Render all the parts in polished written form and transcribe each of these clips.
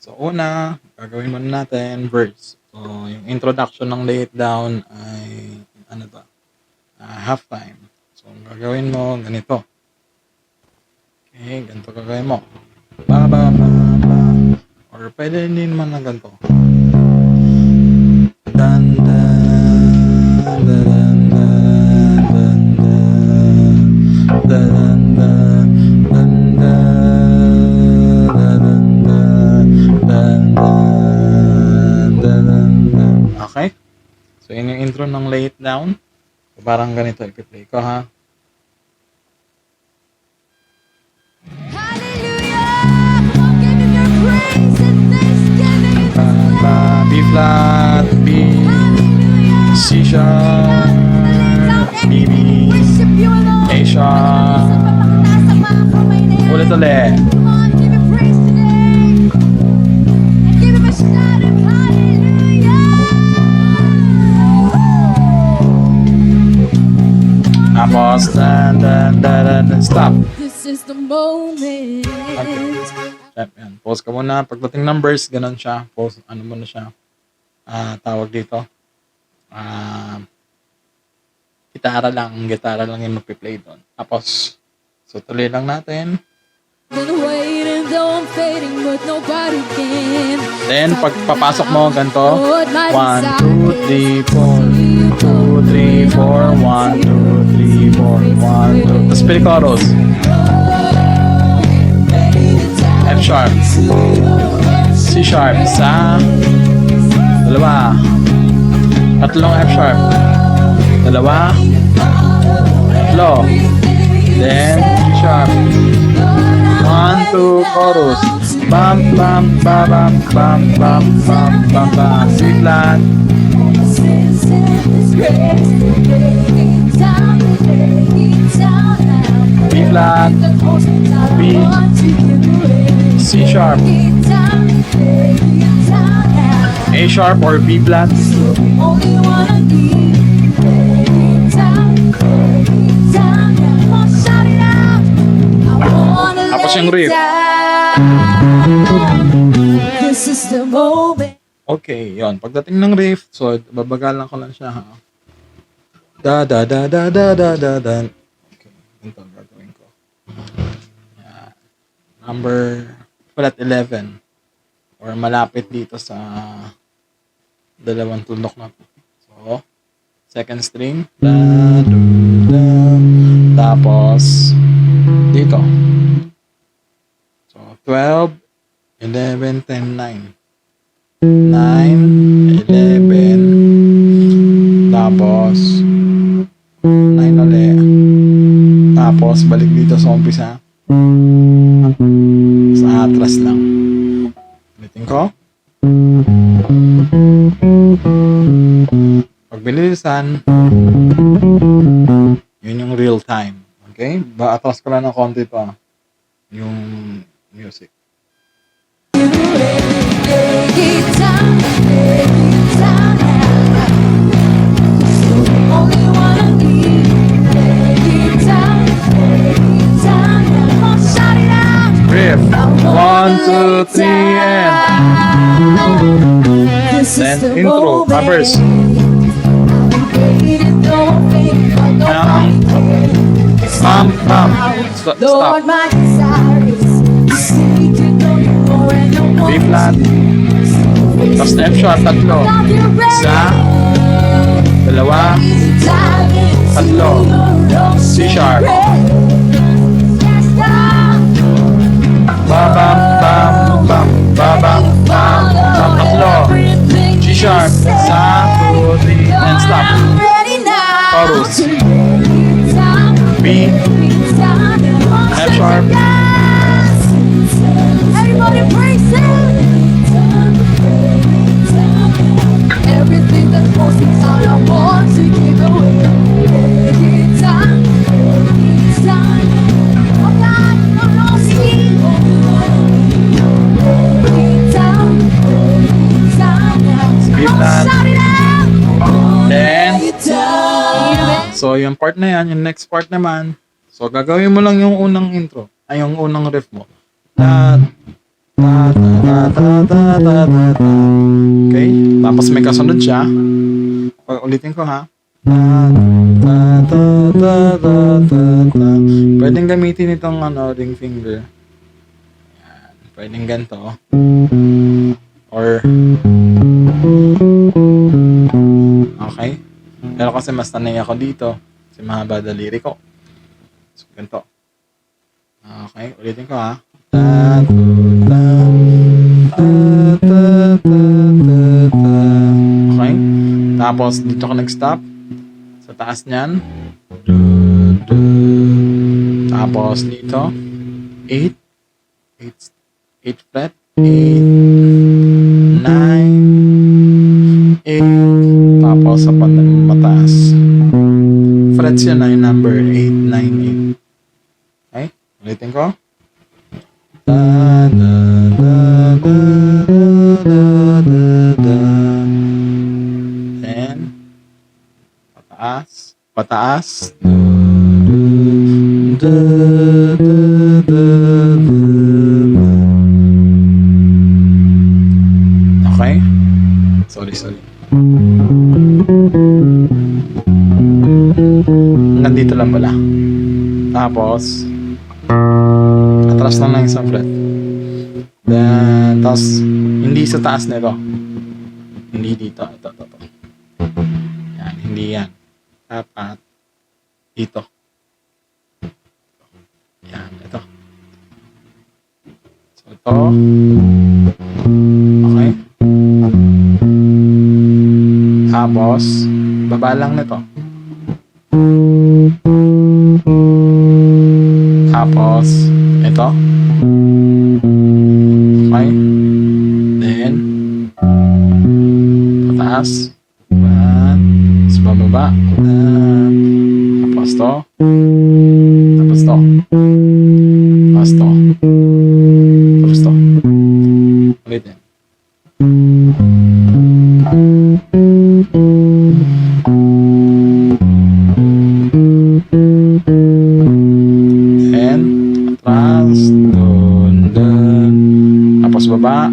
So, una, gagawin muna natin verse. So, yung introduction ng Lay It Down ay, ano to? Halftime. So, ang gagawin mo, ganito. Okay, ganito gagawin mo. Ba, ba, ba, ba. Or pwede din naman na ganito. Dan, dan, dan, dan, dan, dan, dan, dan, dan, dan. Okay? So, yun yung intro ng Lay It Down. So, parang ganito, i-play ko ha. B flat, B, C sharp, B, B, A sharp. Ulit. Tapos, dan, stop. This is the moment. Okay. Yan. Pause ka muna. Pagdating numbers, ganun siya. Pause, ano muna siya. Tawag dito. Gitara lang yung magpi-play doon. Tapos, so tuloy lang natin. Been waiting, though I'm fading, but nobody can. Then, pag papasok mo, ganito. 1, 2, 3, 4. 2, 3, 4. 1, 2, 3, 4. 1, 2. Tapos, play chorus. F sharp. C sharp. Sa dalawa. Tatlong F sharp. Dalawa. Tatlo. Then, C sharp. 1, 2, chorus. Bam, bam, bam, bam, bam, bam, bam, bam. C flat. B flat. B. C sharp. A sharp or B flat. Tapos yung riff. This is the moment. Okay, yon. Pagdating ng riff, so babagalan ko lang siya ha. Da da da da da da da da. Okay, ito gagawin ko. Yan. Number flat 11 or malapit dito sa dalawang tundok na to. So, second string. Da, do, da. Tapos dito. So, 12, 11, 10, 9. 9, 11, tapos 9 ulit. Tapos balik dito sa umpisa. Sa atras lang. Ulitin ko. Pag bilisan, yun yung real time. Okay? Atras ko lang ng konti pa yung music. Riff. 1, 2, 3, and then intro, verse. Bam, bam. Stop. B flat. Tapos F sharp, tatlo. Isa, dalawa, tatlo. C sharp. Ba bam bam bam ba bam bam bam, tatlo. G sharp. Isa, 2, 3, and stop. Chorus. B, F sharp. Everybody praise it. Everything that goes inside, I want to give away. It's time. I'm not gonna see. It's time. Skip that. Shout it out. Then, It's time. so yung part na yan, yung next part naman, so gagawin mo lang yung unang intro, ay yung unang riff mo. Ta ta ta ta Okay? Tapos may kasunod siya. Ulitin ko ha. Pwedeng gamitin itong ring finger. Yan. Pwedeng ganito. Or okay. Pero kasi mas sanay ako dito. Kasi mahaba daliri ko. So, ganito. Okay. Ulitin ko ha. Okay. Tapos dito ko nag-stop. Sa taas niyan. Tapos dito. 8 fret. 8 9 8. Tapos sa mataas. Frets yun ay number 8 9 8. Okay. Ulitin ko. Then pataas. Okay? Sorry. Nandito lang pala. Tapos atras lang ng isang fret. Then, tapos hindi sa taas nito. Hindi dito. Ito. Yan, hindi yan. Dapat dito. Yan, ito. So, ito. Okay. Tapos, baba lang nito. Tapos, ito. Okay. Then, pataas. Tapos, bababa. Tapos to. Tapos to. Tapos to. Tapos to. Ulitin. And, atras. Dun. Tapos baba.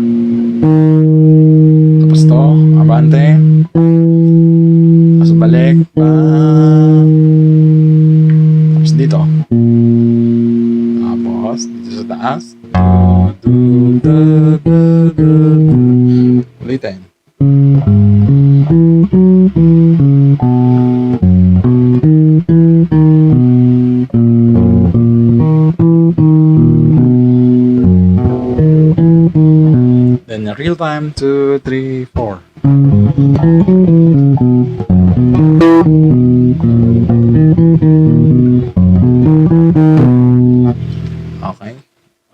Tapos to. Abante. Tapos balik. Tapos dito. Tapos dito sa taas. Ulitin. Then real time 2, 3, 4. Okay.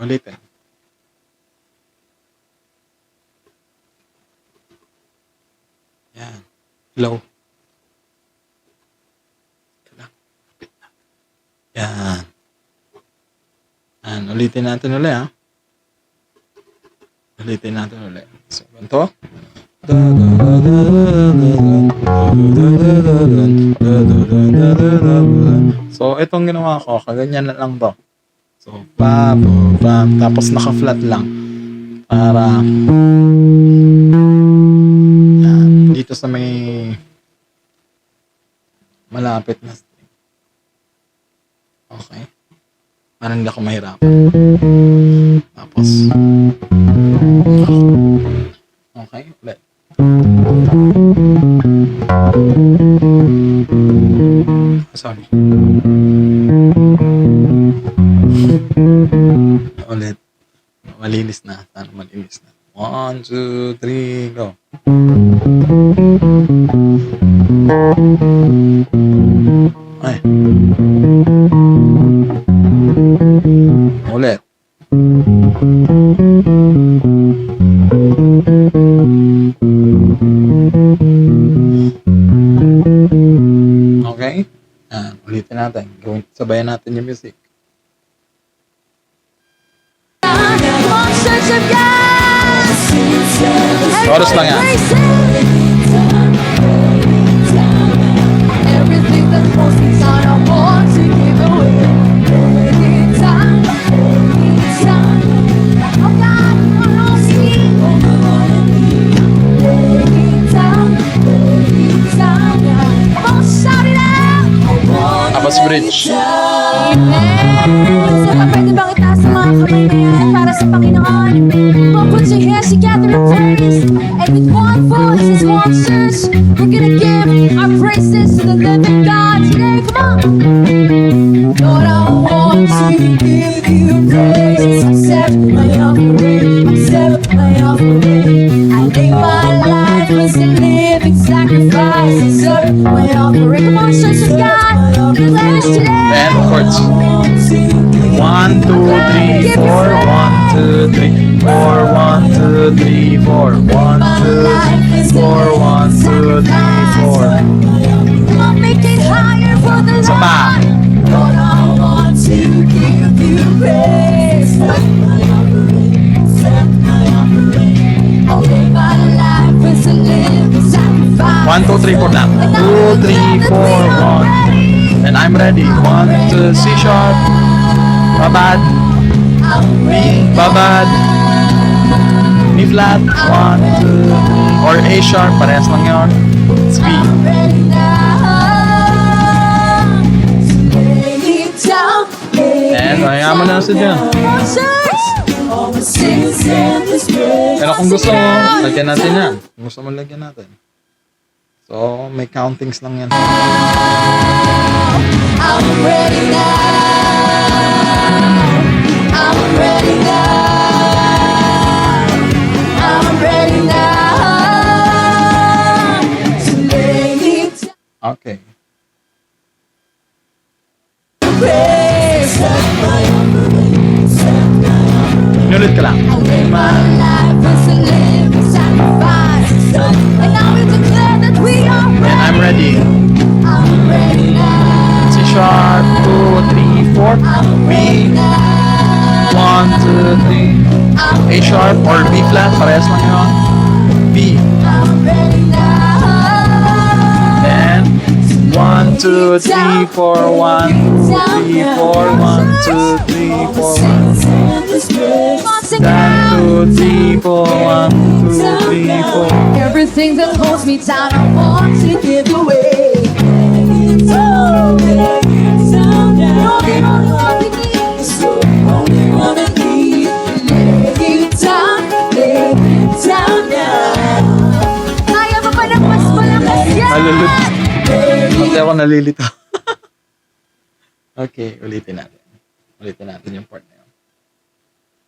Ulitin. Yan. Low. Yan. Yan. Ulitin natin ulit ha. Ulitin natin ulit. So, ganito. So, itong ginawa ko, kaganyan na lang to. So, tapos naka-flat lang. Para yan, dito sa may malapit na string. Okay. Parang hindi ako mahirapan. Tapos okay, ulit. Sorry. Ulit. Malinis na. Sana malinis na. 1, 2, 3, go. Ay. Ulit. Okay? Ulitin natin. Sabayan natin yung music. Chorus lang yan. Everything that was inside I want to give away. Anytime. Oh God, I see bridge. Amen! Saka pwede bang itaas ang mga kamay na yan para sa Panginoon? Come put your hands together and praise. And with one voice as one church, we're gonna give our praises to the living God today. Come on! Lord, I want to give you praise. Accept my offering. Accept my offering. I lay my life as a living sacrifice. Accept my offering. Come on, church of God. Let's today. Then chords. 1, 2, 3, 4. 1, 2, 3, 4. 1, 2, 3, 4. 1, 2, 3, 4. 1, 2, 3, 4. Come on, make it higher for the Isa pa. Lord. Lord, I want to give you praise. Accept my offering. Accept my offering. I lay my life as a living sacrifice. 1, 2, 3, 4 lang. 2, 3, 4, 1. And I'm ready. 1, 2, C sharp. Babad. B. Babad. B flat. 1, 2, 3. Or A sharp. Parehas lang yun. It's B. And kaya mo na sa dyan. Pero kung gusto mo, lagyan natin yan. Kung gusto mo, lagyan natin. So, may countings lang yan. I'm ready now. I'm ready now. I'm ready now. To lay me down. Okay. Praise. Inulit ka lang. I lay my life as a living sacrifice. And now we declare that we are And ready. I'm ready. I'm ready now. C sharp. 2, 3, 4. I'm ready B. now. 1, 2, 3. I'm A sharp or B flat. Parehas lang yun. B. ready now. Then 1, 2, 3, 4. 1, 2, 3, 4. 1, 2, 3, 4. 1. Down, 2, 3, 4. 1, 2, 3, 4. Everything that holds me down, I want to give away. Kaya mo pa ng mas malakas yan? Malulut. Kasi ako nalilito. Okay, ulitin natin. Ulitin natin yung part na yun.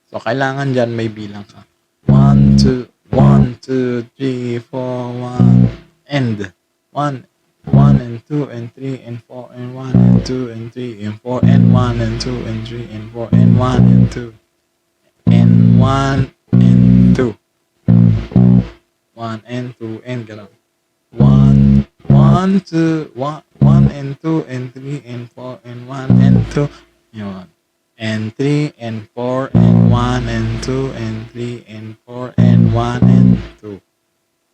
So, kailangan dyan may bilang ka. 1, 2, 1, 2, 3, 4, 1, end. 1 and 2 and 3 and 4 and 1 and 2 and 3 and 4 and 1 and 2 and 3 and 4 and 1 and 2 and 1 and 2. 1 and 2 and gano'n. 1, 1, 2, 1 and 2 and 3 and 4 and 1 and 2. Yun. And 3 and 4 and 1 and 2 and 3 and 4 and 1 and 2.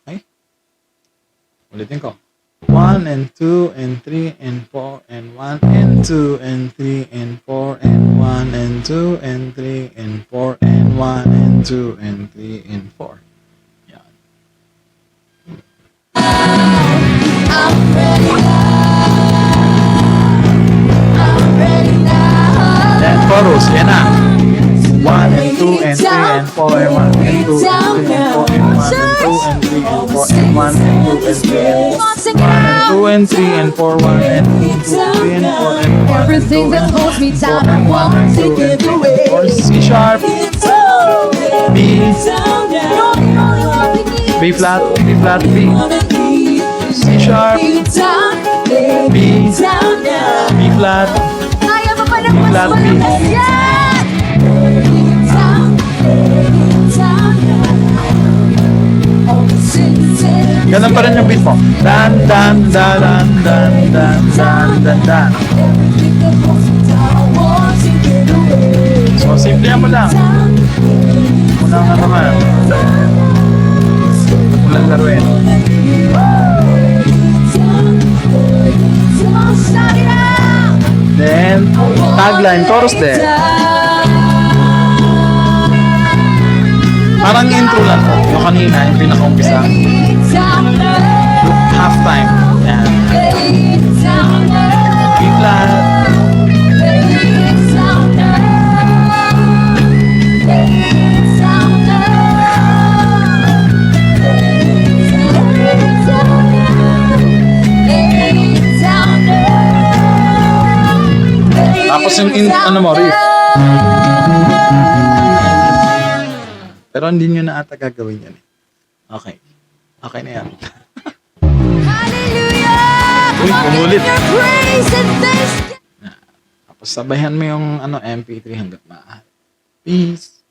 Okay? Ulitin ko. 1 and 2 and 3 and 4 and 1 and 2 and 3 and 4 and 1 and 2 and 3 and 4 and 1 and 2 and 3 and 4. Yan. I'm ready now. I'm ready now. Then chorus, yan na. 1 and 2 and 3 and 4 and 1 and 2 and 3 and 4 and 1 and 2 and 3 and 4 and 1 and 2 and 3 and 4 and 2 and 3 and 4 1 and 2 3 and 4 and 1 Everything that holds me down, I want to give away. or C sharp, B, B flat, B, C sharp, B, B flat, Kaya mo pa ng B mas flat, B. malakas yan? Ganun pa rin yung beat mo. Dan, dan, dan, dan, dan, dan, dan, dan, dan. So, simple mo lang. Unang ano ka. Walang laruin. Then, tagline, chorus din. Parang intro lang to. Yung kanina, yung pinaka-umpisa. Halftime. Yan. B flat, Tapos yung ano mo, riff. Pero hindi nyo na ata gagawin yan eh. Okay. Okay na yan. Hallelujah! Uy, Come on, umulit. give your praise and thanksgiving. Tapos sabayan mo yung MP3 hanggat maaari. Peace.